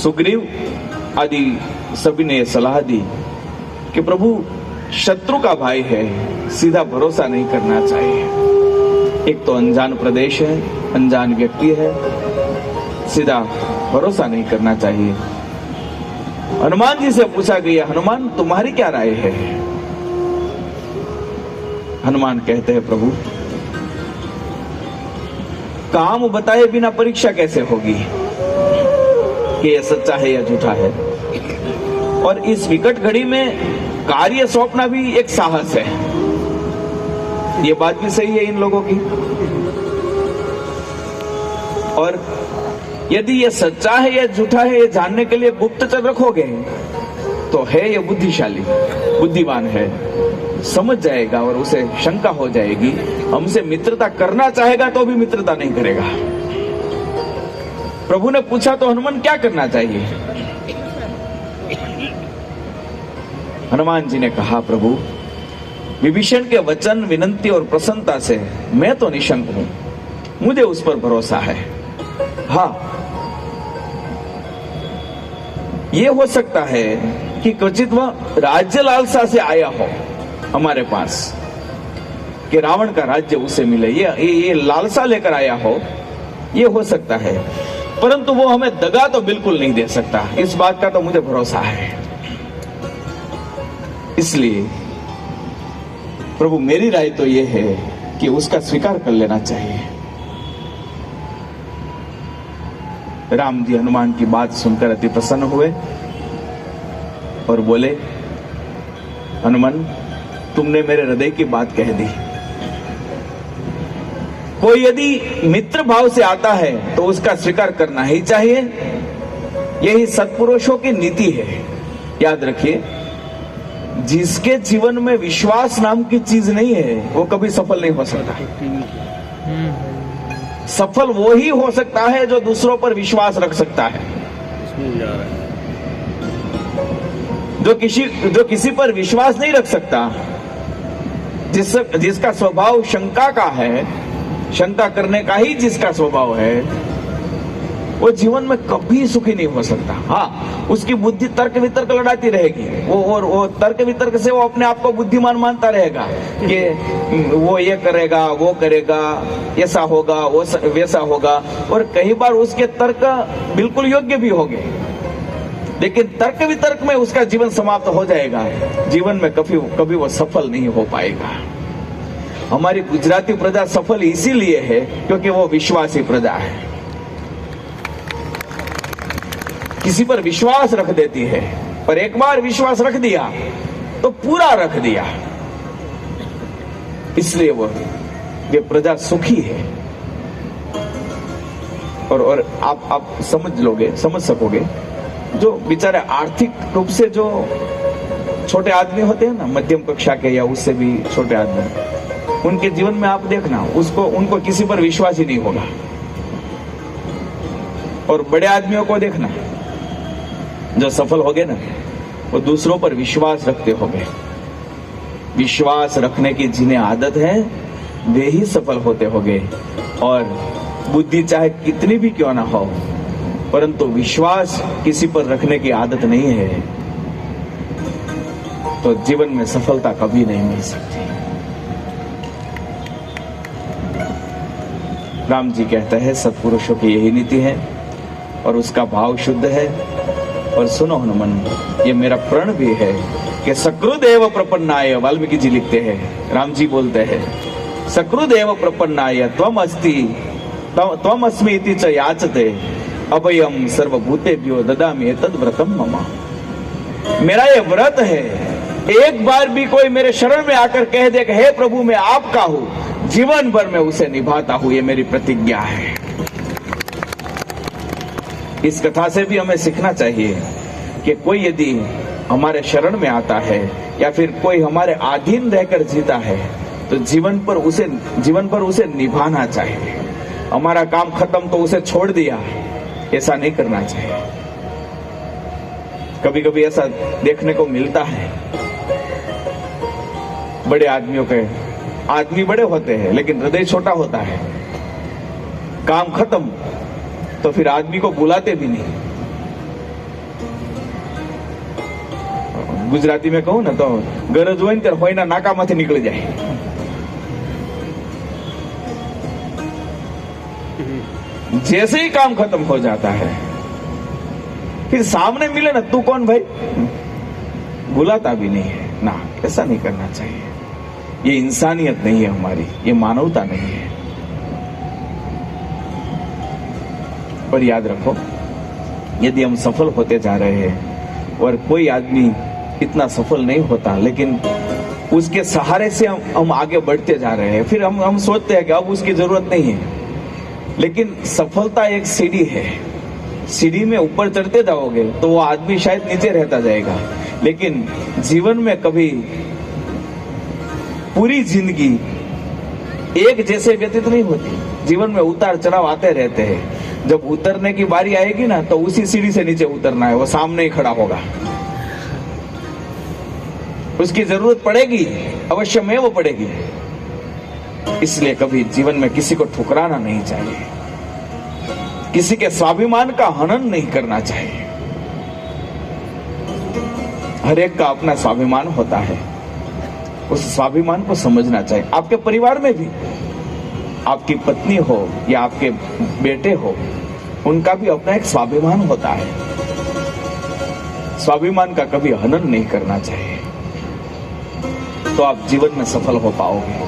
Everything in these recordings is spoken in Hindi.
सुग्रीव आदि सभी ने सलाह दी कि प्रभु शत्रु का भाई है, सीधा भरोसा नहीं करना चाहिए। एक तो अनजान प्रदेश है, अनजान व्यक्ति है, सीधा भरोसा नहीं करना चाहिए। हनुमान जी से पूछा गया, हनुमान तुम्हारी क्या राय है? हनुमान कहते हैं, प्रभु काम बताए बिना परीक्षा कैसे होगी कि यह सच्चा है या झूठा है? और इस विकट घड़ी में कार्य सौंपना भी एक साहस है। ये बात भी सही है इन लोगों की। और यदि ये सच्चा है या झूठा है ये जानने के लिए गुप्तचर रखोगे तो है ये बुद्धिशाली, बुद्धिमान है, समझ जाएगा और उसे शंका हो जाएगी, हमसे मित्रता करना चाहेगा तो भी मित्रता नहीं करेगा। प्रभु ने पूछा तो हनुमान क्या करना चाहिए? हनुमान जी ने कहा, प्रभु विभीषण के वचन, विनंती और प्रसन्नता से मैं तो निशंक हूं, मुझे उस पर भरोसा है। हाँ, ये हो सकता है कि क्वचित वह राज्य लालसा से आया हो हमारे पास, कि रावण का राज्य उसे मिले, ये लालसा लेकर आया हो, ये हो सकता है। परंतु वो हमें दगा तो बिल्कुल नहीं दे सकता, इस बात का तो मुझे भरोसा है। इसलिए प्रभु मेरी राय तो यह है कि उसका स्वीकार कर लेना चाहिए। राम जी हनुमान की बात सुनकर अति प्रसन्न हुए और बोले, हनुमान तुमने मेरे हृदय की बात कह दी। कोई यदि मित्र भाव से आता है तो उसका स्वीकार करना ही चाहिए, यही सत्पुरुषों की नीति है। याद रखिए, जिसके जीवन में विश्वास नाम की चीज नहीं है वो कभी सफल नहीं हो सकता। सफल वो ही हो सकता है जो दूसरों पर विश्वास रख सकता है। जो किसी पर विश्वास नहीं रख सकता, जिसका स्वभाव शंका का है, शंका करने का ही जिसका स्वभाव है, वो जीवन में कभी सुखी नहीं हो सकता। हाँ, उसकी बुद्धि तर्क वितर्क लड़ाती रहेगी, वो तर्क वितर्क से वो अपने आप को बुद्धिमान मानता रहेगा कि वो ये करेगा, वो करेगा, ऐसा होगा, वो वैसा होगा, और कई बार उसके तर्क बिल्कुल योग्य भी होंगे, लेकिन तर्क वितर्क में उसका जीवन समाप्त हो जाएगा। जीवन में कभी वो सफल नहीं हो पाएगा। हमारी गुजराती प्रजा सफल इसीलिए है क्योंकि वो विश्वासी प्रजा है, किसी पर विश्वास रख देती है, पर एक बार विश्वास रख दिया तो पूरा रख दिया, इसलिए ये प्रजा सुखी है। और आप समझ सकोगे, जो बेचारे आर्थिक रूप से जो छोटे आदमी होते हैं ना, मध्यम कक्षा के या उससे भी छोटे आदमी, उनके जीवन में आप देखना, उनको किसी पर विश्वास ही नहीं होगा। और बड़े आदमियों को देखना, जो सफल हो गए ना, वो दूसरों पर विश्वास रखते हो गए। विश्वास रखने की जिन्हें आदत है वे ही सफल होते हो गए। और बुद्धि चाहे कितनी भी क्यों ना हो, परंतु विश्वास किसी पर रखने की आदत नहीं है तो जीवन में सफलता कभी नहीं मिल सकती। राम जी कहते हैं, सत्पुरुषों की यही नीति है और उसका भाव शुद्ध है। और सुनो हनुमान, ये मेरा प्रण भी है कि सकृदेव प्रपन्नाय, वाल्मीकि जी लिखते हैं, राम जी बोलते हैं, सकृदेव प्रपन्नाय त्वम अस्मि इति च याचते अभयम सर्वभूतेभ्यो ददामि एतद् व्रतम मम। मेरा ये व्रत है, एक बार भी कोई मेरे शरण में आकर कह दे कि हे प्रभु मैं आपका हूं, जीवन भर में उसे निभाता हूं, ये मेरी प्रतिज्ञा है। इस कथा से भी हमें सीखना चाहिए कि कोई यदि हमारे शरण में आता है या फिर कोई हमारे अधीन रहकर जीता है तो जीवन पर उसे निभाना चाहिए। हमारा काम खत्म तो उसे छोड़ दिया, ऐसा नहीं करना चाहिए। कभी कभी ऐसा देखने को मिलता है, बड़े आदमियों के आदमी बड़े होते हैं लेकिन हृदय छोटा होता है। काम खत्म तो फिर आदमी को बुलाते भी नहीं, गुजराती में कहूं ना तो गरज હોય ને ત્યારે હોયના નાકામાંથી નીકળી જાય. जैसे ही काम खत्म हो जाता है फिर सामने मिले ना, तू कौन भाई, बुलाता भी नहीं है ना. ऐसा नहीं करना चाहिए. ये इंसानियत नहीं है हमारी, ये मानवता नहीं है. पर याद रखो, यदि हम सफल होते जा रहे हैं और कोई आदमी इतना सफल नहीं होता, लेकिन उसके सहारे से हम आगे बढ़ते जा रहे हैं, फिर हम सोचते हैं कि अब उसकी जरूरत नहीं है. लेकिन सफलता एक सीढ़ी है. सीढ़ी में ऊपर चढ़ते जाओगे तो वो आदमी शायद नीचे रहता जाएगा, लेकिन जीवन में कभी पूरी जिंदगी एक जैसे व्यतीत नहीं होती. जीवन में उतार चढ़ाव आते रहते हैं. जब उतरने की बारी आएगी ना, तो उसी सीढ़ी से नीचे उतरना है. वो सामने ही खड़ा होगा. उसकी जरूरत पड़ेगी, अवश्य में वो पड़ेगी. इसलिए कभी जीवन में किसी को ठुकराना नहीं चाहिए, किसी के स्वाभिमान का हनन नहीं करना चाहिए. हर एक का अपना स्वाभिमान होता है, उस स्वाभिमान को समझना चाहिए. आपके परिवार में भी आपकी पत्नी हो या आपके बेटे हो, उनका भी अपना एक स्वाभिमान होता है. स्वाभिमान का कभी हनन नहीं करना चाहिए, तो आप जीवन में सफल हो पाओगे.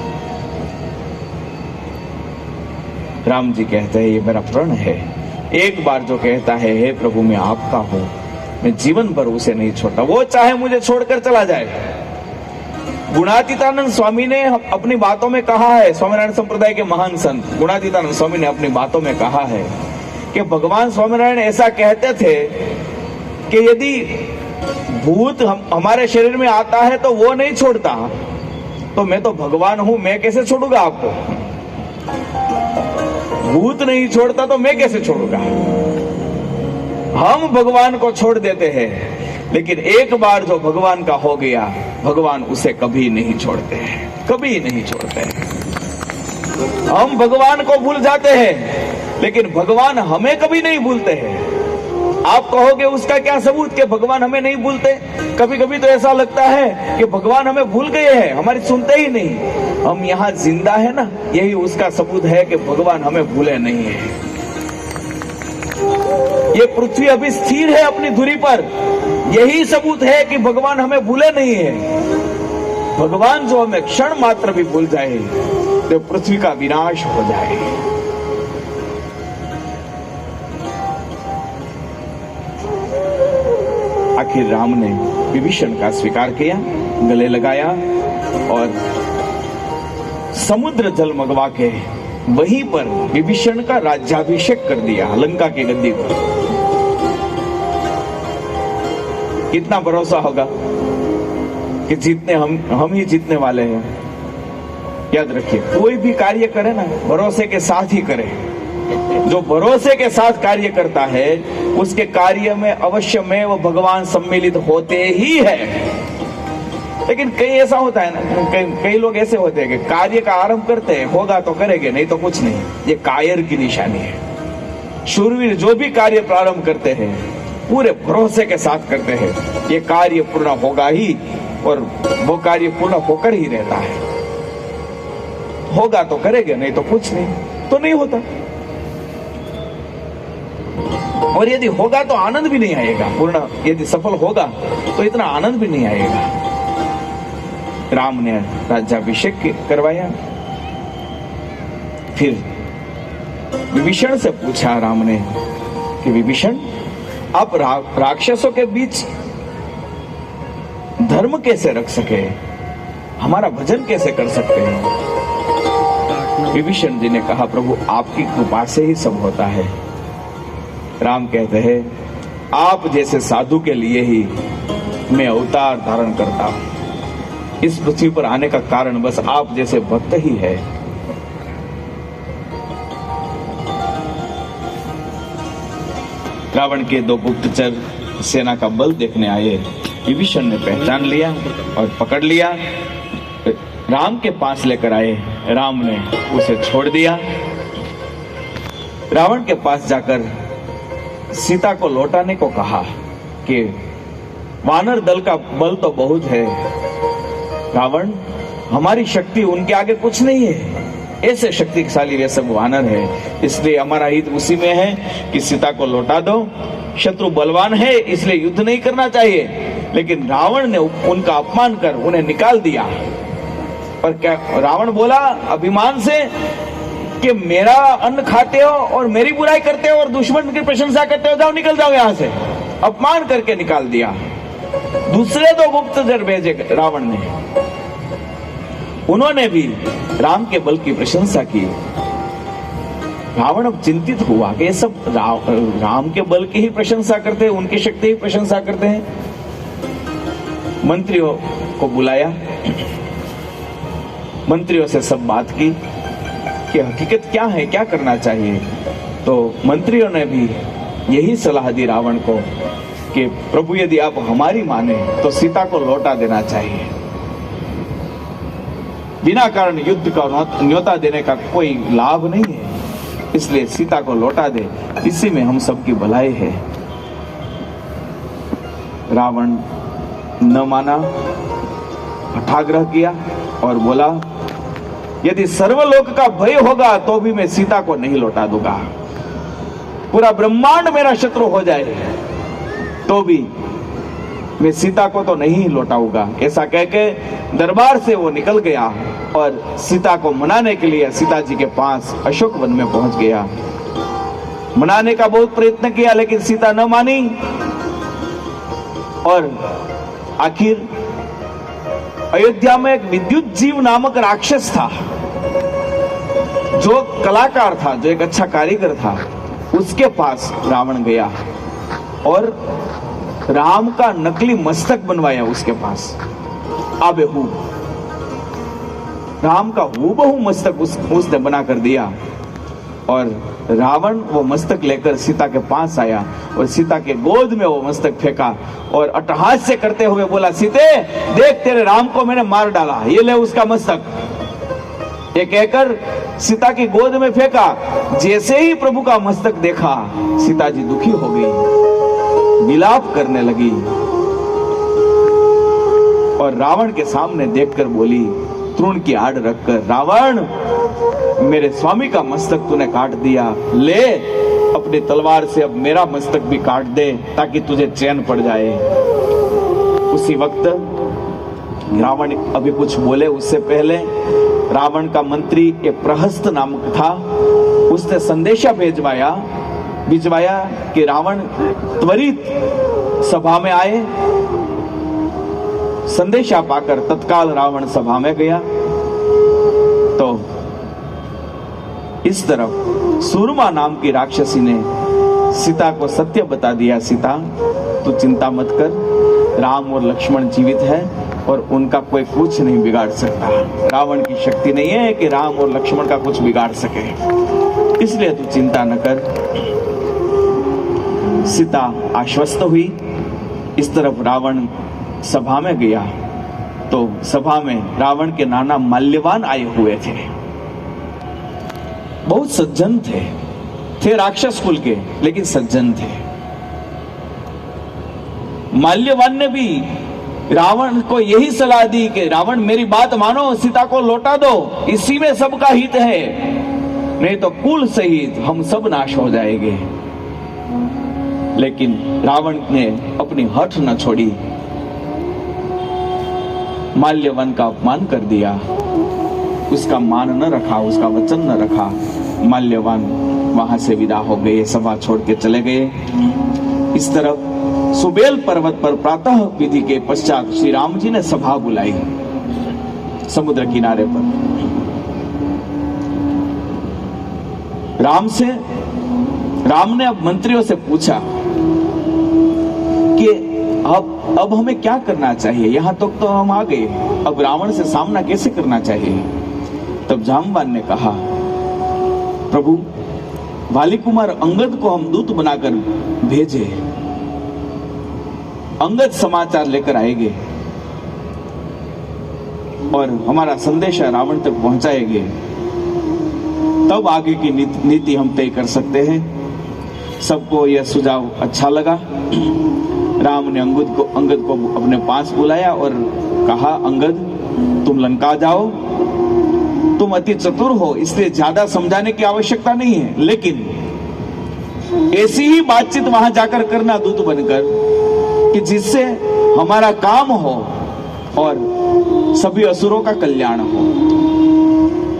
राम जी कहते हैं, ये मेरा प्रण है. एक बार जो कहता है, हे प्रभु मैं आपका हूं, मैं जीवन भर उसे नहीं छोड़ता. वो चाहे मुझे छोड़कर चला जाए. गुणातीतानंद स्वामी ने अपनी बातों में कहा है, स्वामीनारायण संप्रदाय के महान संत गुणातीतानंद स्वामी ने अपनी बातों में कहा है कि भगवान स्वामीनारायण ऐसा कहते थे कि यदि भूत हमारे शरीर में आता है तो वो नहीं छोड़ता, तो मैं तो भगवान हूं, मैं कैसे छोड़ूंगा आपको. भूत नहीं छोड़ता तो मैं कैसे छोड़ूंगा. हम भगवान को छोड़ देते हैं, लेकिन एक बार जो भगवान का हो गया, भगवान उसे कभी नहीं छोड़ते हैं, कभी नहीं छोड़ते हैं. हम भगवान को भूल जाते हैं, लेकिन भगवान हमें कभी नहीं भूलते हैं. आप कहोगे उसका क्या सबूत कि भगवान हमें नहीं भूलते. कभी कभी तो ऐसा लगता है कि भगवान हमें भूल गए हैं, हमारी सुनते ही नहीं. हम यहाँ जिंदा है ना, यही उसका सबूत है कि भगवान हमें भूले नहीं है. ये पृथ्वी अभी स्थिर है अपनी धुरी पर, यही सबूत है कि भगवान हमें भूले नहीं है. भगवान जो हमें क्षण मात्र भी भूल जाए तो पृथ्वी का विनाश हो जाए. आखिर राम ने विभीषण का स्वीकार किया, गले लगाया और समुद्र जल मंगवा के वहीं पर विभीषण का राज्याभिषेक कर दिया लंका की गद्दी पर. कितना भरोसा होगा कि जीतने हम ही जीतने वाले हैं. याद रखिए, कोई भी कार्य करे ना, भरोसे के साथ ही करे. जो भरोसे के साथ कार्य करता है, उसके कार्य में अवश्य में वो भगवान सम्मिलित होते ही है. लेकिन कई ऐसा होता है ना, कई लोग ऐसे होते हैं कि कार्य का आरंभ करते हैं, होगा तो करेंगे, नहीं तो कुछ नहीं. ये कायर की निशानी है. शूरवीर जो भी कार्य प्रारंभ करते हैं, पूरे भरोसे के साथ करते हैं. ये कार्य पूर्ण होगा ही, और वो कार्य पूर्ण होकर ही रहता है. होगा तो करेंगे, नहीं तो कुछ नहीं, तो नहीं होता. और यदि होगा तो आनंद भी नहीं आएगा. पूर्ण यदि सफल होगा तो इतना आनंद भी नहीं आएगा. राम ने राज्याभिषेक करवाया. फिर विभीषण से पूछा राम ने कि विभीषण, आप राक्षसों के बीच धर्म कैसे रख सके, हमारा भजन कैसे कर सकते हैं. विभीषण जी ने कहा, प्रभु आपकी कृपा से ही सब होता है. राम कहते हैं, आप जैसे साधु के लिए ही मैं अवतार धारण करता हूं. इस पृथ्वी पर आने का कारण बस आप जैसे भक्त ही है. रावण के दो गुप्तचर सेना का बल देखने आए. विभीषण ने पहचान लिया और पकड़ लिया, राम के पास लेकर आए. राम ने उसे छोड़ दिया. रावण के पास जाकर सीता को लौटाने को कहा कि वानर दल का बल तो बहुत है रावण, हमारी शक्ति उनके आगे कुछ नहीं है। ऐसे शक्तिशाली वे सब वानर है, इसलिए हमारा हित उसी में है कि सीता को लौटा दो। शत्रु बलवान है इसलिए युद्ध नहीं करना चाहिए, लेकिन रावण ने उनका अपमान कर उन्हें निकाल दिया। और क्या रावण बोला अभिमान से कि मेरा अन्न खाते हो और मेरी बुराई करते हो और दुश्मन की प्रशंसा करते हो, जाओ निकल जाओ यहां से। अपमान करके निकाल दिया। दूसरे दो गुप्तचर भेजे रावण ने, उन्होंने भी राम के बल की प्रशंसा की। रावण अब चिंतित हुआ कि ये सब राम के बल की ही प्रशंसा करते हैं, उनकी शक्ति की प्रशंसा करते हैं। मंत्रियों को बुलाया, मंत्रियों से सब बात की कि हकीकत क्या है, क्या करना चाहिए। तो मंत्रियों ने भी यही सलाह दी रावण को कि प्रभु यदि आप हमारी माने तो सीता को लौटा देना चाहिए। बिना कारण युद्ध का न्योता देने का कोई लाभ नहीं है, इसलिए सीता को लौटा दे, इसी में हम सबकी भलाई है। रावण न माना, हठाग्रह किया और बोला यदि सर्वलोक का भय होगा तो भी मैं सीता को नहीं लौटा दूंगा। पूरा ब्रह्मांड मेरा शत्रु हो जाए तो भी मैं सीता को तो नहीं लौटाऊंगा। ऐसा कहके दरबार से वो निकल गया और सीता को मनाने के लिए सीता जी के पास अशोक वन में पहुंच गया। मनाने का बहुत प्रयत्न किया लेकिन सीता न मानी और आखिर अयोध्या में एक विद्युत जीव नामक राक्षस था, जो कलाकार था, जो एक अच्छा कारीगर था। उसके पास रावण गया और राम का नकली मस्तक बनवाया उसके पास। आबेहू राम का हूबहू मस्तक उसने बना कर दिया और रावण वो मस्तक लेकर सीता के पास आया और सीता के गोद में वो मस्तक फेंका और अट्टहास्य करते हुए बोला, सीते देख तेरे राम को मैंने मार डाला, ये ले उसका मस्तक। ये कहकर सीता की गोद में फेंका। जैसे ही प्रभु का मस्तक देखा सीता जी दुखी हो गई, विलाप करने लगी और रावण के सामने देखकर बोली, तृण की आड़ रखकर, रावण मेरे स्वामी का मस्तक तूने काट दिया, ले अपनी तलवार से अब मेरा मस्तक भी काट दे ताकि तुझे चैन पड़ जाए। उसी वक्त रावण अभी कुछ बोले उससे पहले रावण का मंत्री एक प्रहस्त नामक था, उसने संदेशा भिजवाया कि रावण त्वरित सभा में आए। संदेशा पाकर तत्काल रावण सभा में गया। तो इस तरफ सूरमा नाम की राक्षसी ने सीता को सत्य बता दिया, सीता तू चिंता मत कर, राम और लक्ष्मण जीवित है और उनका कोई कुछ नहीं बिगाड़ सकता। रावण की शक्ति नहीं है कि राम और लक्ष्मण का कुछ बिगाड़ सके, इसलिए तू चिंता न कर। सीता आश्वस्त हुई। इस तरफ रावण सभा में गया तो सभा में रावण के नाना माल्यवान आए हुए थे। बहुत सज्जन थे राक्षस कुल के, लेकिन सज्जन थे। माल्यवान ने भी रावण को यही सलाह दी कि रावण मेरी बात मानो, सीता को लौटा दो, इसी में सबका हित है, नहीं तो कुल सहित हम सब नाश हो जाएंगे। लेकिन रावण ने अपनी हठ न छोड़ी, माल्यवान का अपमान कर दिया, उसका मान न रखा, उसका वचन न रखा। माल्यवान वहां से विदा हो गए, सभा छोड़ के चले गए। इस तरफ सुबेल पर्वत पर प्रातः विधि के पश्चात श्री राम जी ने सभा बुलाई समुद्र किनारे पर। राम ने अब मंत्रियों से पूछा कि अब हमें क्या करना चाहिए, यहां तक तो हम आ गए, अब रावण से सामना कैसे करना चाहिए। तब जामवान ने कहा, प्रभु वाली कुमार अंगद को हम दूत बनाकर भेजे, अंगद समाचार लेकर आएंगे और हमारा संदेशा रावण तक पहुंचाएंगे, तब आगे की नीति हम तय कर सकते हैं। सबको यह सुझाव अच्छा लगा। राम ने अंगद को अपने पास बुलाया और कहा, अंगद तुम लंका जाओ, तुम अति चतुर हो इसलिए ज्यादा समझाने की आवश्यकता नहीं है, लेकिन ऐसी ही बातचीत वहां जाकर करना दूत बनकर कि जिससे हमारा काम हो और सभी असुरों का कल्याण हो।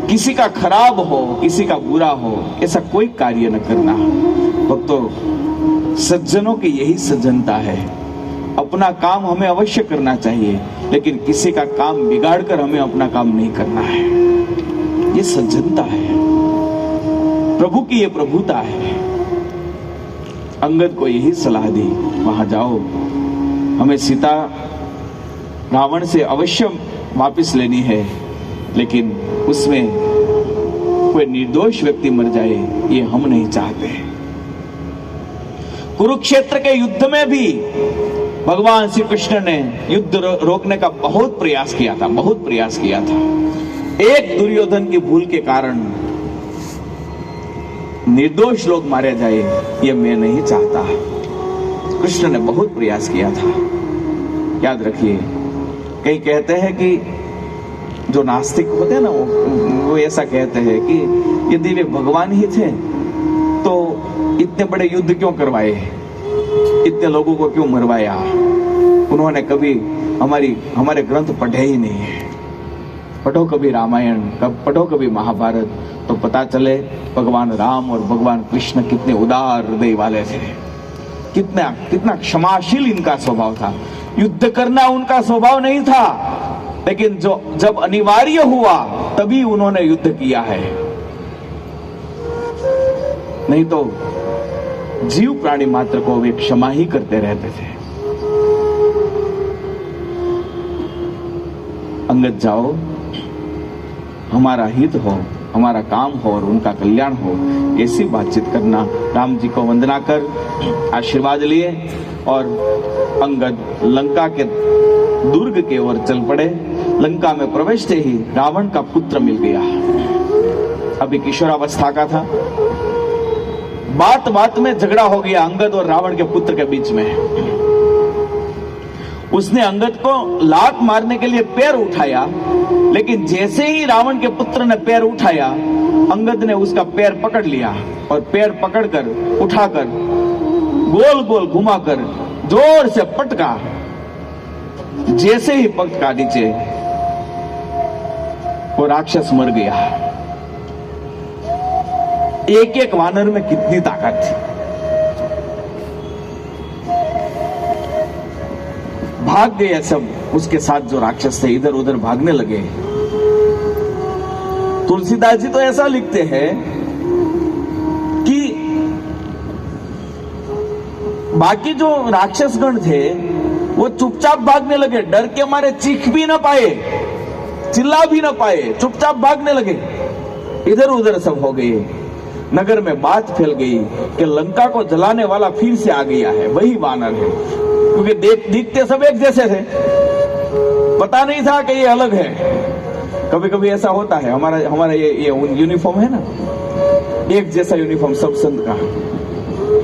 किसी का खराब हो, किसी का बुरा हो, ऐसा कोई कार्य न करना। भक्तों, सज्जनों की यही सज्जनता है। अपना काम हमें अवश्य करना चाहिए, लेकिन किसी का काम बिगाड़कर हमें अपना काम नहीं करना है। ये सज्जनता है, प्रभु की ये प्रभुता है। अंगद को यही सलाह दी, वहां जाओ, हमें सीता रावण से अवश्य वापस लेनी है, लेकिन उसमें कोई निर्दोष व्यक्ति मर जाए ये हम नहीं चाहते। कुरुक्षेत्र के युद्ध में भी भगवान श्री कृष्ण ने युद्ध रोकने का बहुत प्रयास किया था। एक दुर्योधन की भूल के कारण निर्दोष लोग मारे जाए ये मैं नहीं चाहता। कृष्ण ने बहुत प्रयास किया था। याद रखिए, कई कहते हैं कि जो नास्तिक होते हैं ना, वो ऐसा कहते हैं कि यदि वे भगवान ही थे तो इतने बड़े युद्ध क्यों करवाए, इतने लोगों को क्यों मरवाया। उन्होंने कभी हमारे ग्रंथ पढ़े ही नहीं है। पढ़ो कभी रामायण, पढ़ो कभी महाभारत, तो पता चले भगवान राम और भगवान कृष्ण कितने उदार हृदय वाले थे, कितना क्षमाशील इनका स्वभाव था। युद्ध करना उनका स्वभाव नहीं था, लेकिन जब अनिवार्य हुआ तभी उन्होंने युद्ध किया है। नहीं तो जीव प्राणी मात्र को वे क्षमा ही करते रहते थे। अंगद जाओ, हमारा हित हो, हमारा काम हो और उनका कल्याण हो, ऐसी बातचीत करना। राम जी को वंदना कर आशीर्वाद लिए और अंगद लंका के दुर्ग के ओर चल पड़े। लंका में प्रवेशते ही रावण का पुत्र मिल गया। अभी किशोरावस्था का था। बात बात में झगड़ा हो गया अंगद और रावण के पुत्र के बीच में। उसने अंगद को लात मारने के लिए पैर उठाया, लेकिन जैसे ही रावण के पुत्र ने पैर उठाया, अंगद ने उसका पैर पकड़ लिया और पैर पकड़कर उठाकर गोल गोल घुमाकर जोर से पटका। जैसे ही पटका नीचे, वो राक्षस मर गया। एक एक वानर में कितनी ताकत थी। भाग गए सब, उसके साथ जो राक्षस थे इधर उधर भागने लगे। तुलसीदास जी तो ऐसा लिखते हैं कि बाकी जो राक्षसगण थे वो चुपचाप भागने लगे, डर के मारे चीख भी ना पाए, चिल्ला भी ना पाए, चुपचाप भागने लगे। इधर उधर सब हो गए। नगर में बात फैल गई कि लंका को जलाने वाला फिर से आ गया है, वही वानर है। क्योंकि दिखते सब एक जैसे थे, पता नहीं था कि ये अलग है। कभी कभी ऐसा होता है, हमारा ये यूनिफॉर्म है ना, एक जैसा यूनिफॉर्म सब संत का,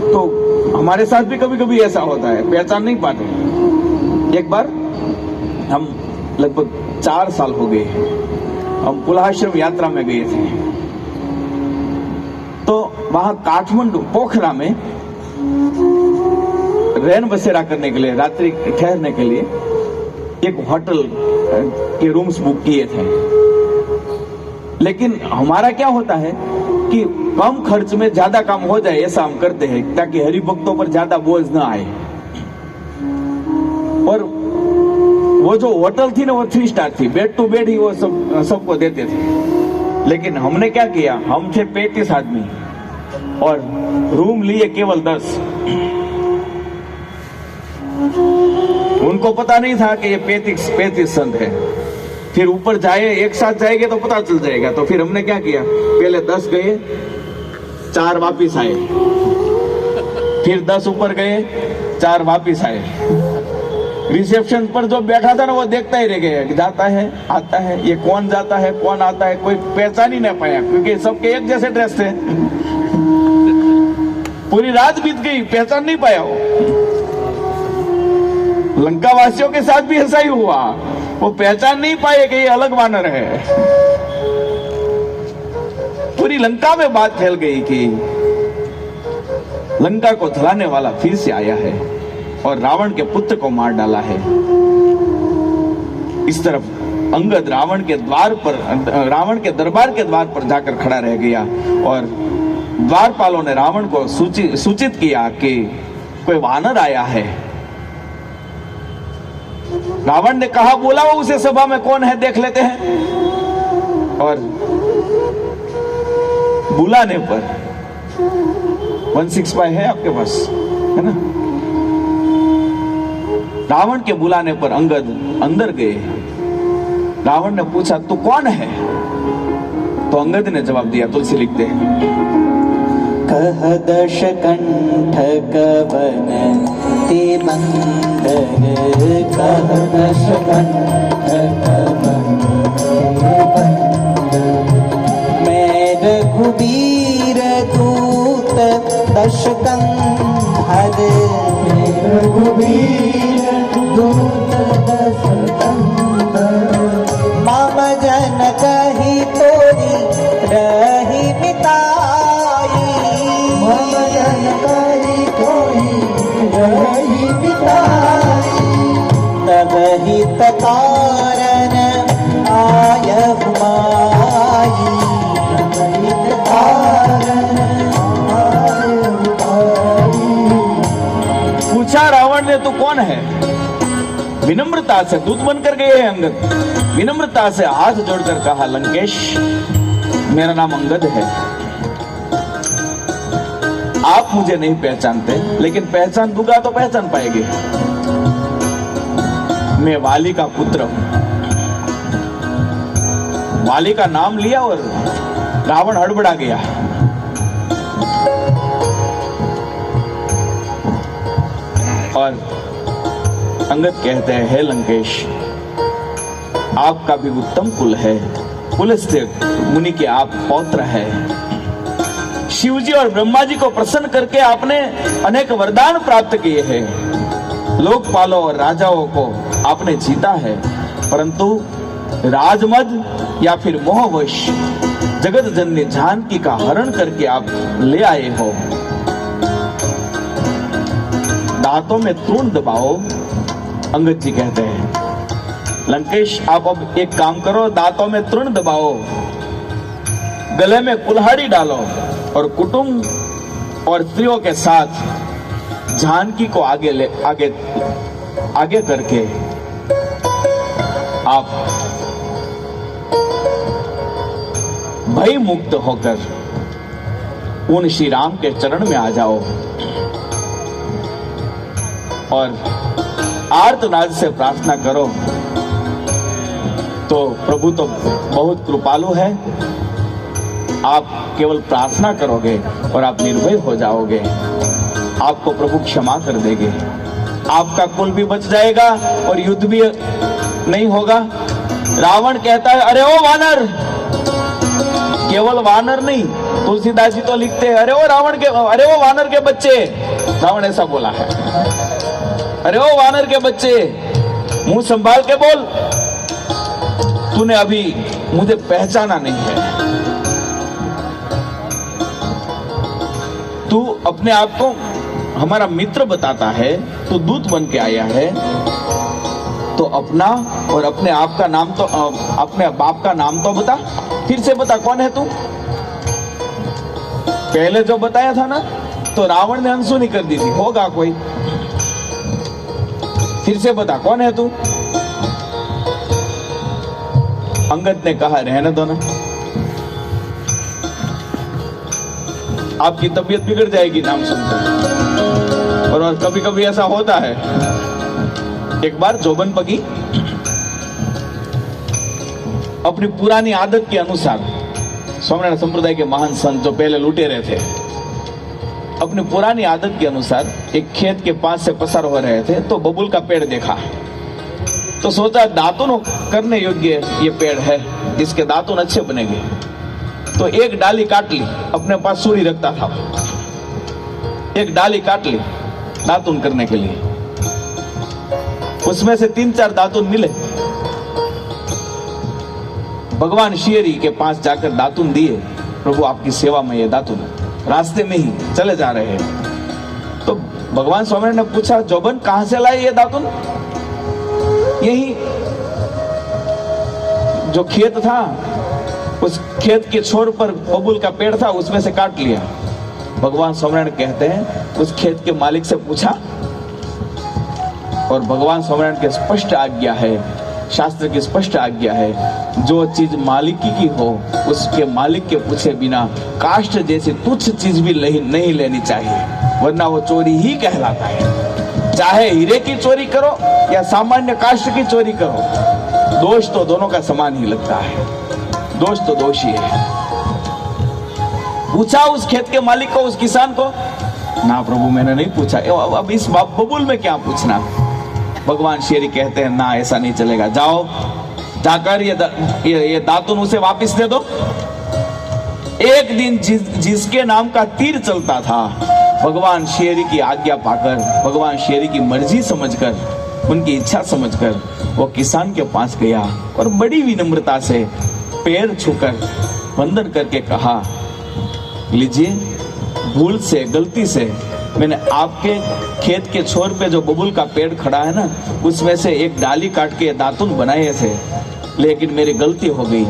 तो हमारे साथ भी कभी कभी ऐसा होता है, पहचान नहीं पाते। एक बार हम लगभग 4 साल हो गए, हम पुलाश्रम यात्रा में गए थे। तो वहां काठमांडू पोखरा में रैन बसेरा करने के लिए, रात्रि ठहरने के लिए एक होटल के रूम्स बुक किए थे। लेकिन हमारा क्या होता है कि कम खर्च में ज्यादा काम हो जाए, ऐसा हम करते हैं ताकि हरि भक्तों पर ज्यादा बोझ न आए। और वो जो होटल थी ना, वो 3 स्टार थी, बेड टू बेड ही वो सबको देते थे। लेकिन हमने क्या किया, हम थे 35 आदमी और रूम लिए केवल 10। उनको पता नहीं था कि ये 35 संत है। फिर ऊपर जाए, एक साथ जाएंगे तो पता चल जाएगा। तो फिर हमने क्या किया, पहले 10 गए, 4 वापिस आए, फिर 10 ऊपर गए, 4 वापिस आए। रिसेप्शन पर जो बैठा था ना, वो देखता ही रह गया, जाता है आता है, ये कौन जाता है कौन आता है, कोई पहचान ही नहीं पाया, क्योंकि सबके एक जैसे ड्रेस थे। पूरी रात बीत गई, पहचान नहीं पाया वो। लंका वासियों के साथ भी ऐसा ही हुआ। वो पहचान नहीं पाए कि ये अलग वानर है। पूरी लंका में बात फैल गई कि लंका को धराने वाला फिर से आया है और रावण के पुत्र को मार डाला है। इस तरफ अंगद रावण के दरबार के द्वार पर जाकर खड़ा रह गया और द्वारपालों ने रावण को सूचित किया कि कोई वानर आया है। रावण ने कहा, बुलाओ उसे सभा में, कौन है देख लेते हैं। और बुलाने पर 165 है आपके पास, है ना? रावण के बुलाने पर अंगद अंदर गए। रावण ने पूछा, तू कौन है? तो अंगद ने जवाब दिया, तुलसी लिखते हैं, कह दशकंठ कवन ते मंदर, कह दशकंठ कवन ते मंदर, मैं रघुबीर दूत दशकंधर, मैं रघुबीर दूत दशकंधर, मम जन कही तोरी रही मिताई, मम जन कही तोरी रही मिताई, तब हित कारण आयहु माई, तब हित कारण आयहु माई। पूछा रावण ने, तू कौन है? विनम्रता से दूत बनकर गए हैं अंगद। विनम्रता से हाथ जोड़कर कहा, लंकेश, मेरा नाम अंगद है। आप मुझे नहीं पहचानते, लेकिन पहचान दूंगा तो पहचान पाएंगे। मैं वाली का पुत्र हूं। वाली का नाम लिया और रावण हड़बड़ा गया। और अंगद कहते हैं, हे लंकेश, आपका भी उत्तम कुल है, पुलस्त्य मुनि के आप पौत्र है। शिवजी और ब्रह्मा जी को प्रसन्न करके आपने अनेक वरदान प्राप्त किए हैं। लोकपालों और राजाओं को आपने जीता है, परंतु राजमद या फिर मोहवश जगत जननी जानकी का हरण करके आप ले आए हो। दांतों में तृण दबाओ। अंगद जी कहते हैं, लंकेश, आप अब एक काम करो, दांतों में तृण दबाओ, गले में कुल्हाड़ी डालो और कुटुंब और स्त्रियों के साथ जानकी को आगे करके आप भय मुक्त होकर उन श्री राम के चरण में आ जाओ और आर्तनाद से प्रार्थना करो। तो प्रभु तो बहुत कृपालु है, आप केवल प्रार्थना करोगे और आप निर्भय हो जाओगे। आपको प्रभु क्षमा कर देंगे, आपका कुल भी बच जाएगा और युद्ध भी नहीं होगा। रावण कहता है, अरे ओ वानर, केवल वानर नहीं, तुलसीदास जी तो लिखते हैं, अरे वो वानर के बच्चे। रावण ऐसा बोला है, अरे ओ वानर के बच्चे, मुंह संभाल के बोल, तूने अभी मुझे पहचाना नहीं है। तू अपने आप को हमारा मित्र बताता है, तू दूत बन के आया है, तो अपना और अपने आप का नाम तो, अपने बाप का नाम तो बता। फिर से बता, कौन है तू? पहले जो बताया था ना, तो रावण ने अनसुनी कर दी थी, होगा कोई। फिर से बता, कौन है तू? अंगद ने कहा, रहने दो ना, आपकी तबीयत बिगड़ जाएगी नाम सुनकर। और कभी कभी ऐसा होता है। एक बार जोबन पगी अपनी पुरानी आदत के अनुसार, स्वामीनारायण संप्रदाय के महान संत जो पहले लुटेरे थे, अपनी पुरानी आदत के अनुसार एक खेत के पास से पसार हो रहे थे, तो बबूल का पेड़ देखा, तो सोचा दातुन करने योग्य ये पेड़ है, इसके दातुन अच्छे बनेंगे। तो एक डाली काट ली, अपने पास सूरी रखता था, एक डाली काट ली दातुन करने के लिए। उसमें से 3-4 दातुन मिले। भगवान श्री के पास जाकर दातुन दिए, प्रभु आपकी सेवा में ये दातुन। रास्ते में ही चले जा रहे हैं तो भगवान स्वामी ने पूछा, जोबन कहां से लाए ये दातुन? यही जो खेत था, उस खेत के छोर पर बबूल का पेड़ था, उसमें से काट लिया। भगवान स्वामिनारायण कहते हैं उस खेत के मालिक से पूछा, और भगवान स्वामिनारायण की स्पष्ट आज्ञा है, शास्त्र की स्पष्ट आज्ञा है, जो चीज मालिकी की हो उसके मालिक के पूछे बिना काष्ठ जैसी तुच्छ चीज भी नहीं लेनी चाहिए, वरना वो चोरी ही कहलाता है। चाहे हीरे की चोरी करो या सामान्य काष्ठ की चोरी करो, दोष तो दोनों का समान ही लगता है, दोष तो दोष ही है। पूछा उस खेत के मालिक को, उस किसान को, ना प्रभु मैंने नहीं पूछा। अब इस बबूल में क्या पूछना? भगवान श्री कहते हैं ना, ऐसा नहीं चलेगा, जाओ जाकर ये दातुन उसे वापस दे दो। एक दिन जिसके नाम का तीर चलता था, भगवान श्री की आज्ञा पाकर, भगवान श्री की मर्जी समझकर, उनकी इच्छा समझकर वो किसान के पास गया और बड़ी विनम्रता से पैर छूकर वंदन करके कहा, लीजिए, भूल से, गलती से मैंने आपके खेत के छोर पे जो बबूल का पेड़ खड़ा है ना, उसमें से एक डाली काट के दातुन बनाए थे, लेकिन मेरी गलती हो गई,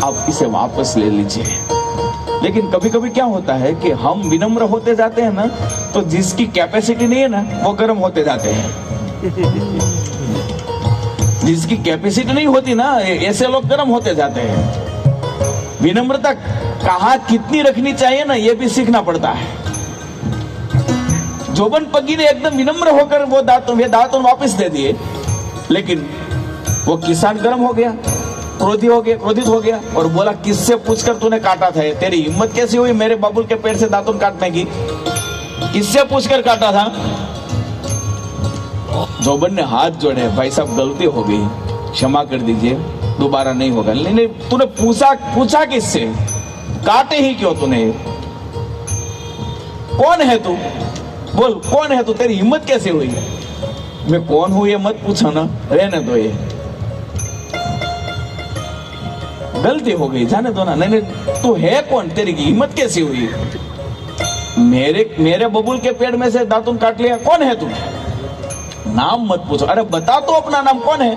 आप इसे वापस ले लीजिए। लेकिन कभी कभी क्या होता है कि हम विनम्र होते जाते हैं ना, तो जिसकी कैपेसिटी नहीं है ना, वो गर्म होते जाते हैं। जिसकी कैपेसिटी नहीं होती ना, ऐसे लोग गर्म होते जाते हैं। विनम्रता कहाँ कितनी रखनी चाहिए ना, ये भी सीखना पड़ता है। जोबन पगी ने एकदम विनम्र होकर वो दातुन वापस दे दिए, लेकिन वो किसान गर्म हो गया, क्रोधित हो गया और बोला, किससे पूछकर तूने काटा था? तेरी हिम्मत कैसी हुई मेरे बबूल के पेड़ से दातुन काटने की? किससे पूछकर काटा था? जोबन ने हाथ जोड़े, भाई साहब गलती हो गई, क्षमा कर दीजिए, दोबारा नहीं होगा। नहीं, तूने पूछा किससे? काटे ही क्यों तूने? कौन है तू? बोल, कौन है तू? तेरी हिम्मत कैसे हुई? मैं कौन हूं ये मत पूछो ना, रहने दो, ये गलती हो गई, जाने दो ना। नहीं, तू है कौन? तेरी हिम्मत कैसी हुई? मेरे बबूल के पेड़ में से दातुन काट लिया, कौन है तू? नाम मत पूछो। अरे बता तो अपना नाम, कौन है?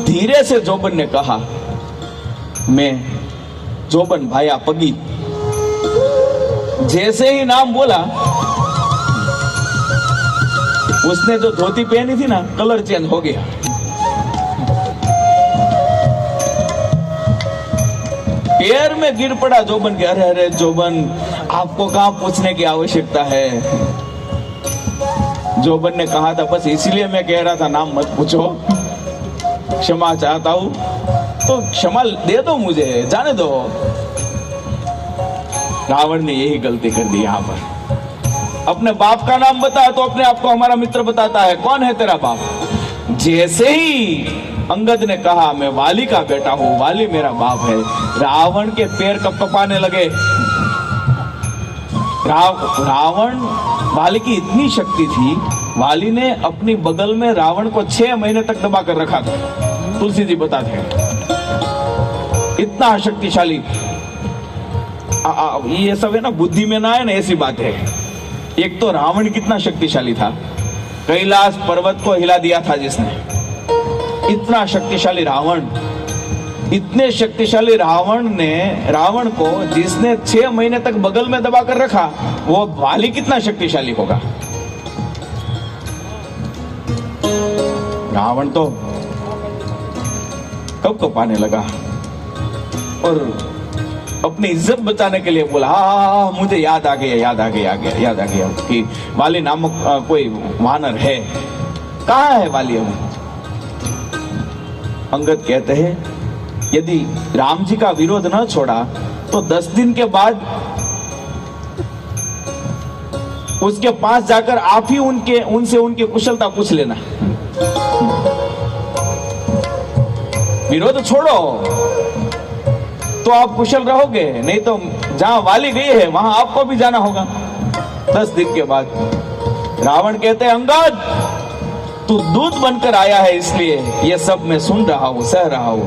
धीरे से जोबन ने कहा, मैं जोबन भाया पगी। जैसे ही नाम बोला, उसने जो धोती पहनी थी ना, कलर चेंज हो गया। पैर में गिर पड़ा जोबन के। अरे अरे जोबन, आपको कहां पूछने की आवश्यकता है? जोबन ने कहा था, बस इसलिए मैं कह रहा था नाम मत पूछो, क्षमा चाहता हूं, तो क्षमा दे दो मुझे, जाने दो। रावण ने यही गलती कर दी यहां पर। अपने बाप का नाम बता तो अपने आप को हमारा मित्र बताता है, कौन है तेरा बाप? जैसे ही अंगद ने कहा, मैं वाली का बेटा हूं, वाली मेरा बाप है, रावण के पैर कपकपाने लगे। रावण, वाली की इतनी शक्ति थी, वाली ने अपनी बगल में रावण को 6 महीने तक दबा कर रखा था। तुलसी जी बताते हैं, इतना शक्तिशाली। ये सब है ना, बुद्धि में ना है ना, ऐसी बात है। एक तो रावण कितना शक्तिशाली था, कैलाश पर्वत को हिला दिया था जिसने। इतना शक्तिशाली रावण, इतने शक्तिशाली रावण को जिसने 6 महीने तक बगल में दबा कर रखा, वो वाली कितना शक्तिशाली होगा। रावण तो कब पाने लगा और अपनी इज्जत बचाने के लिए बोला, हाँ मुझे याद आ गया कि वाली नामक कोई वानर है। कहाँ है वाली? अभी अंगद कहते हैं, यदि राम जी का विरोध न छोड़ा तो 10 दिन के बाद उसके पास जाकर आप ही उनसे उनकी कुशलता पूछ लेना। विरोध छोड़ो तो आप कुशल रहोगे, नहीं तो जहां वाली गई है वहां आपको भी जाना होगा 10 दिन के बाद। रावण कहते हैं, अंगद तू दूत बनकर आया है, इसलिए ये सब मैं सुन रहा हूं, सह रहा हूं,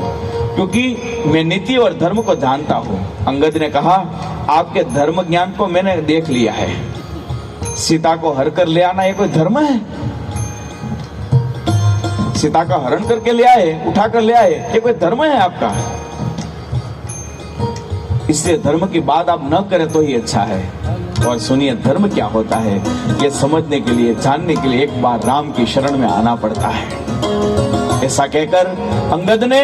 क्योंकि मैं नीति और धर्म को जानता हूं। अंगद ने कहा, आपके धर्म ज्ञान को मैंने देख लिया है। सीता को हर कर ले आना ये कोई धर्म है? सीता का हरण करके ले आए, उठा कर ले आए, ये कोई धर्म है आपका? इसलिए धर्म की बात आप न करें तो ही अच्छा है। और सुनिए धर्म क्या होता है, ये समझने के लिए, जानने के लिए एक बार राम की शरण में आना पड़ता है। ऐसा कहकर अंगद ने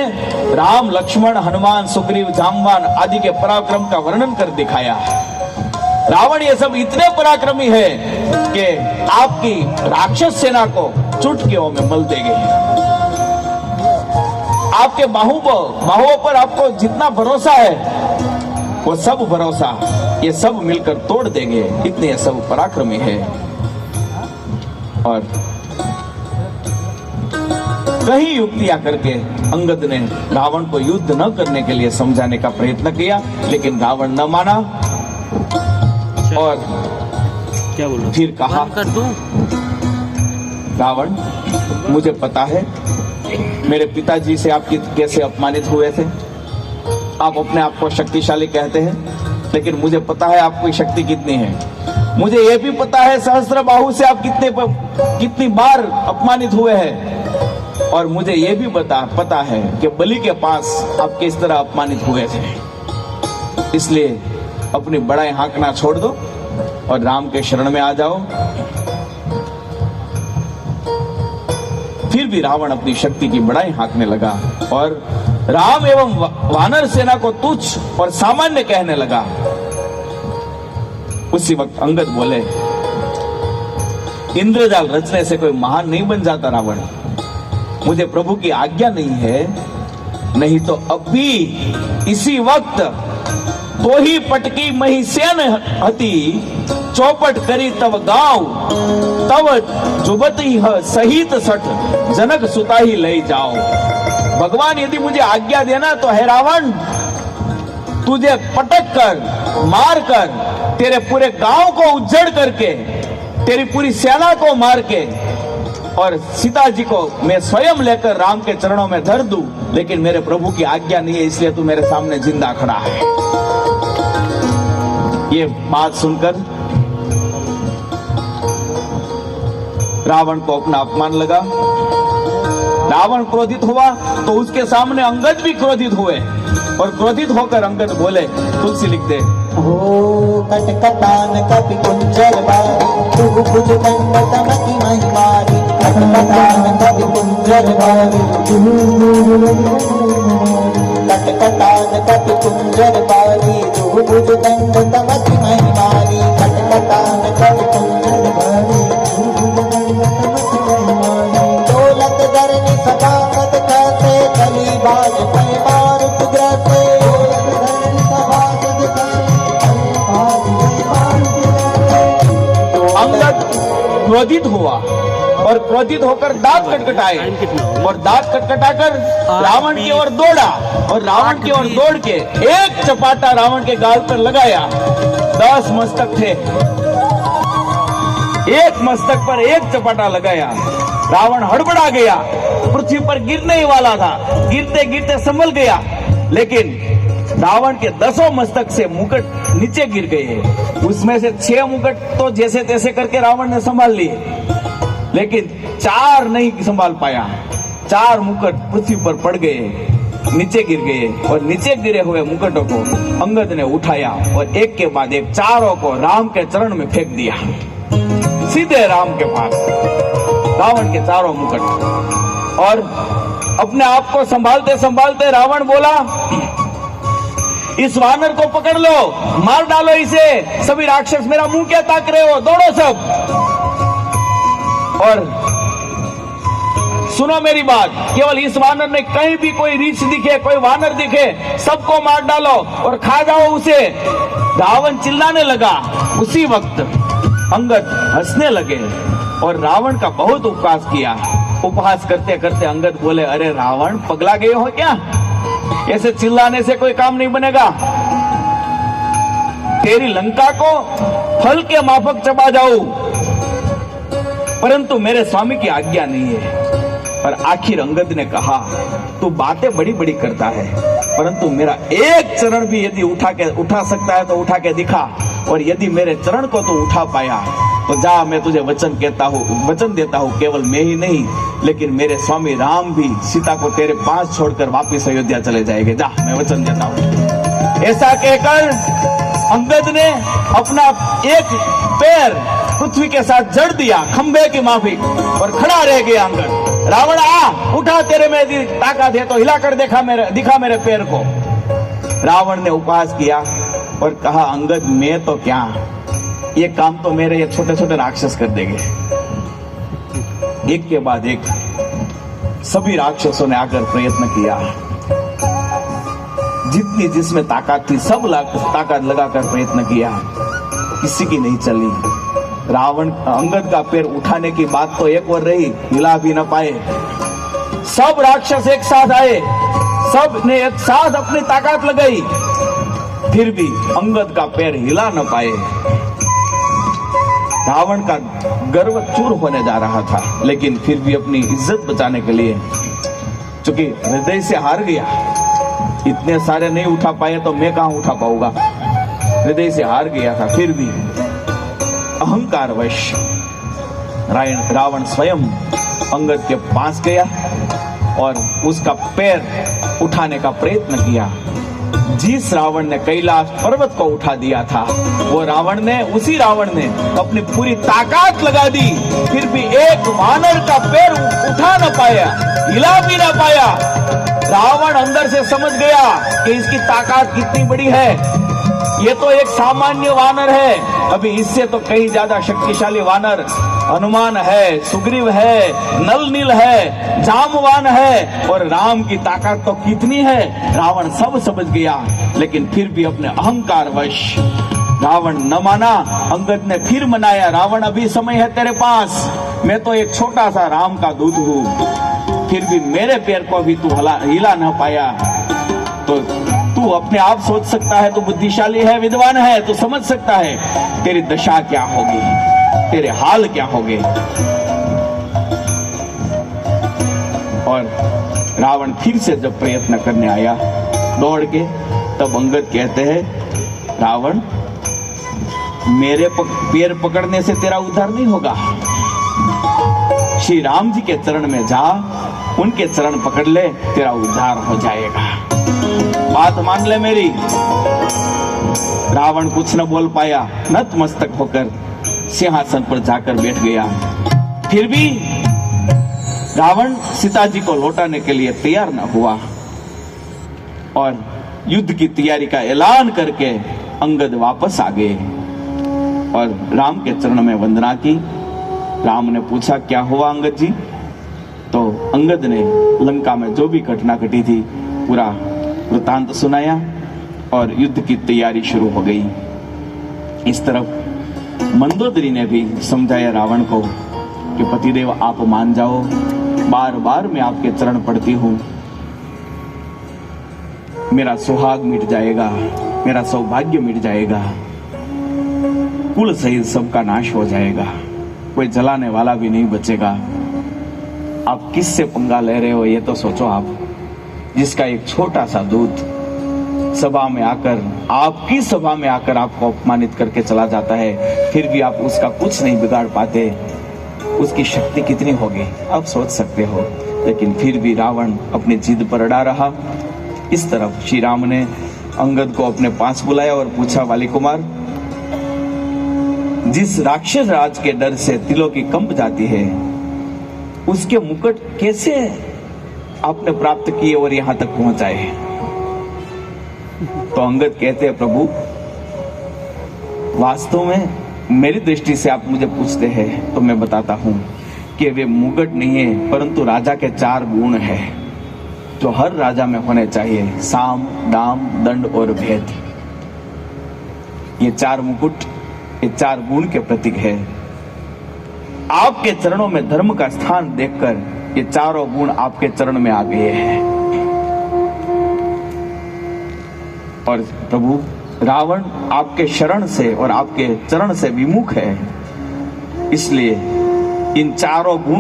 राम, लक्ष्मण, हनुमान, सुग्रीव, जामवान आदि के पराक्रम का वर्णन कर दिखाया। रावण ये सब इतने पराक्रमी है कि आपकी राक्षस सेना को चुटकियों में मल देंगे। आपके बाहुओं पर आपको जितना भरोसा है वो सब भरोसा ये सब मिलकर तोड़ देंगे, इतने ये सब पराक्रमी है। और कई युक्तियां करके अंगद ने रावण को युद्ध न करने के लिए समझाने का प्रयत्न किया, लेकिन रावण न माना और क्या बोलो? फिर कहा, रावण मुझे पता है मेरे पिताजी से आप कैसे अपमानित हुए थे। आप अपने आप को शक्तिशाली कहते हैं, लेकिन मुझे पता है आपकी शक्ति कितनी है। मुझे यह भी पता है सहस्त्र बाहु से आप कितनी बार अपमानित हुए हैं। और मुझे यह भी पता है कि बलि के पास आप किस तरह अपमानित हुए थे। इसलिए अपनी बड़ाई हाँकना छोड़ दो और राम के शरण में आ जाओ। फिर भी रावण अपनी शक्ति की बड़ाई हाँकने लगा और राम एवं वानर सेना को तुच्छ और सामान्य कहने लगा। उसी वक्त अंगद बोले, इंद्रजाल रचने से कोई महान नहीं बन जाता रावण। मुझे प्रभु की आज्ञा नहीं है, नहीं तो अब भी इसी वक्त तो ही पटकी मही सेन हती, चौपट करी तब गांव, तब जुबती सहित सठ, जनक सुता ही ले जाओ। भगवान यदि मुझे आज्ञा देना तो है रावण, तुझे पटक कर, मार कर, तेरे पूरे गांव को उज्जड़ करके, तेरी पूरी सेना को मार के और सीता जी को मैं स्वयं लेकर राम के चरणों में धर दूं, लेकिन मेरे प्रभु की आज्ञा नहीं है, इसलिए तू मेरे सामने जिंदा खड़ा है। ये बात सुनकर रावण को अपना अपमान लगा। रावण क्रोधित हुआ तो उसके सामने अंगद भी क्रोधित हुए और क्रोधित होकर अंगद बोले, तुलसी लिख दे, हो कटकटान कपि कुंजर बारी, तुगु भुज दंड तमकी महिमारी। कटकटान कपि कुंजर बारी, कटकटान कपि कुंजर बारी, तुगु भुज दंड तमकी महिमारी। कटकटान कपि कुंजर बारी, तुगु भुज दंड तमकी महिमारी। दौलत धरनी सभासद कैसे, कली बाज पे मारुत ग्रसे। अंगद क्रोधित हुआ और क्रोधित होकर दांत खटखटाए और दांत खटखटाकर रावण की ओर दौड़ा और रावण की ओर दौड़ के एक चपाटा रावण के गाल पर लगाया। 10 मस्तक थे, एक मस्तक पर एक चपाटा लगाया। रावण हड़बड़ा गया, पृथ्वी पर गिरने ही वाला था, गिरते गिरते संभल गया, लेकिन रावण के 10 मस्तक से मुकुट नीचे गिर गए। उसमें से 6 मुकुट तो जैसे तैसे करके रावण ने संभाल लिए, लेकिन 4 नहीं संभाल पाया। 4 मुकुट पृथ्वी पर पड़ गए, नीचे गिर गए और नीचे गिरे हुए मुकुटों को अंगद ने उठाया और एक के बाद एक चारों को राम के चरण में फेंक दिया, सीधे राम के पास, रावण के चारों मुकुट। और अपने आप को संभालते संभालते रावण बोला, इस वानर को पकड़ लो, मार डालो इसे, सभी राक्षस मेरा मुंह क्या ताक रहे हो, दौड़ो सब। और सुनो मेरी बात, केवल इस वानर ने कहीं भी कोई रीछ दिखे, कोई वानर दिखे, सबको मार डालो और खा जाओ उसे। रावण चिल्लाने लगा। उसी वक्त अंगद हंसने लगे और रावण का बहुत उपहास किया। उपहास करते करते अंगद बोले, अरे रावण पगला गए हो क्या? ऐसे चिल्लाने से कोई काम नहीं बनेगा। तेरी लंका को फल के माफक चबा जाऊं, परंतु मेरे स्वामी की आज्ञा नहीं है। और आखिर अंगद ने कहा, तू बातें बड़ी बड़ी करता है, परंतु मेरा एक चरण भी यदि उठा सकता है तो उठा के दिखा, और यदि मेरे चरण को तो उठा पाया तो जा, मैं तुझे वचन देता हूँ, केवल मैं ही नहीं लेकिन मेरे स्वामी राम भी सीता को तेरे पास छोड़कर वापिस अयोध्या चले जाएंगे। जा, मैं वचन देता हूँ। ऐसा कहकर अंगद ने अपना एक पैर पृथ्वी के साथ जड़ दिया, खंबे की माफी, और खड़ा रह गया अंगद। रावण, आ उठा, तेरे में यदि ताकत है तो हिला कर दिखा मेरे पैर को। रावण ने उपहास किया और कहा, अंगद मैं तो क्या, ये काम तो मेरे ये छोटे छोटे राक्षस कर देंगे। एक के बाद एक सभी राक्षसों ने आकर प्रयत्न किया, जितनी जिसमें ताकत थी सब ताकत लगाकर प्रयत्न किया, किसी की नहीं चली। रावण अंगद का पैर उठाने की बात तो एक और रही, हिला भी न पाए। सब राक्षस एक साथ आए, सब ने एक साथ अपनी ताकत लगाई, फिर भी अंगद का पैर हिला न पाए। रावण का गर्व चूर होने जा रहा था, लेकिन फिर भी अपनी इज्जत बचाने के लिए, चूंकि हृदय से हार गया, इतने सारे नहीं उठा पाए तो मैं कहां उठा पाऊंगा, हृदय से हार गया था, फिर भी अहंकारवश रावण स्वयं अंगद के पास गया और उसका पैर उठाने का प्रयत्न किया। जिस रावण ने कैलाश पर्वत को उठा दिया था, वो उसी रावण ने अपनी पूरी ताकत लगा दी, फिर भी एक वानर का पैर उठा न पाया, हिला भी न पाया। रावण अंदर से समझ गया कि इसकी ताकत कितनी बड़ी है, ये तो एक सामान्य वानर है, अभी इससे तो कहीं ज्यादा शक्तिशाली वानर हनुमान है, सुग्रीव है, नल नील है, जामवान है, और राम की ताकत तो कितनी है। रावण सब समझ गया, लेकिन फिर भी अपने अहंकार वश रावण न माना। अंगद ने फिर मनाया, रावण अभी समय है तेरे पास, मैं तो एक छोटा सा राम का दूत हूँ, फिर भी मेरे पैर को भी तू हिला न पाया, तो तू अपने आप सोच सकता है, तू बुद्धिशाली है, विद्वान है, तू समझ सकता है तेरी दशा क्या होगी, तेरे हाल क्या होंगे। और रावण फिर से जब प्रयत्न करने आया दौड़ के, तब अंगद कहते हैं, रावण मेरे पैर पकड़ने से तेरा उद्धार नहीं होगा, श्री राम जी के चरण में जा, उनके चरण पकड़ ले, तेरा उद्धार हो जाएगा, बात मान ले मेरी। रावण कुछ न बोल पाया, नतमस्तक होकर सिंहासन पर जाकर बैठ गया। फिर भी रावण सीता जी को लौटाने के लिए तैयार न हुआ और युद्ध की तैयारी का ऐलान करके अंगद वापस आ गए और राम के चरण में वंदना की। राम ने पूछा, क्या हुआ अंगद जी? तो अंगद ने लंका में जो भी घटना घटी थी पूरा वृतांत सुनाया और युद्ध की तैयारी शुरू हो गई। इस तरफ मंदोदरी ने भी समझाया रावण को कि पतिदेव आप मान जाओ, बार बार मैं आपके चरण पड़ती हूँ, मेरा सुहाग मिट जाएगा, मेरा सौभाग्य मिट जाएगा, कुल सहित सबका नाश हो जाएगा, कोई जलाने वाला भी नहीं बचेगा। आप किससे पंगा ले रहे हो ये तो सोचो आप, जिसका एक छोटा सा दूत सभा में आकर, आपकी सभा में आकर आपको अपमानित करके चला जाता है, फिर भी आप उसका कुछ नहीं बिगाड़ पाते, उसकी शक्ति कितनी होगी आप सोच सकते हो। लेकिन फिर भी रावण अपनी जिद पर अड़ा रहा। इस तरफ श्री राम ने अंगद को अपने पास बुलाया और पूछा, वाली कुमार, जिस राक्षस राज के डर से तिलों की कंप जाती है, उसके मुकुट कैसे आपने प्राप्त किए और यहां तक पहुंचाए? तो अंगद कहते हैं, प्रभु वास्तव में मेरी दृष्टि से आप मुझे पूछते हैं तो मैं बताता हूं कि वे मुकुट नहीं है, परंतु राजा के 4 गुण है जो हर राजा में होने चाहिए, साम, दाम, दंड और भेद। ये 4 मुकुट, ये 4 गुण के प्रतीक है। आपके चरणों में धर्म का स्थान देखकर ये 4 गुण आपके चरण में आ गए हैं। और प्रभु रावण आपके शरण से और आपके चरण से विमुख है, इसलिए इन चारों गुणों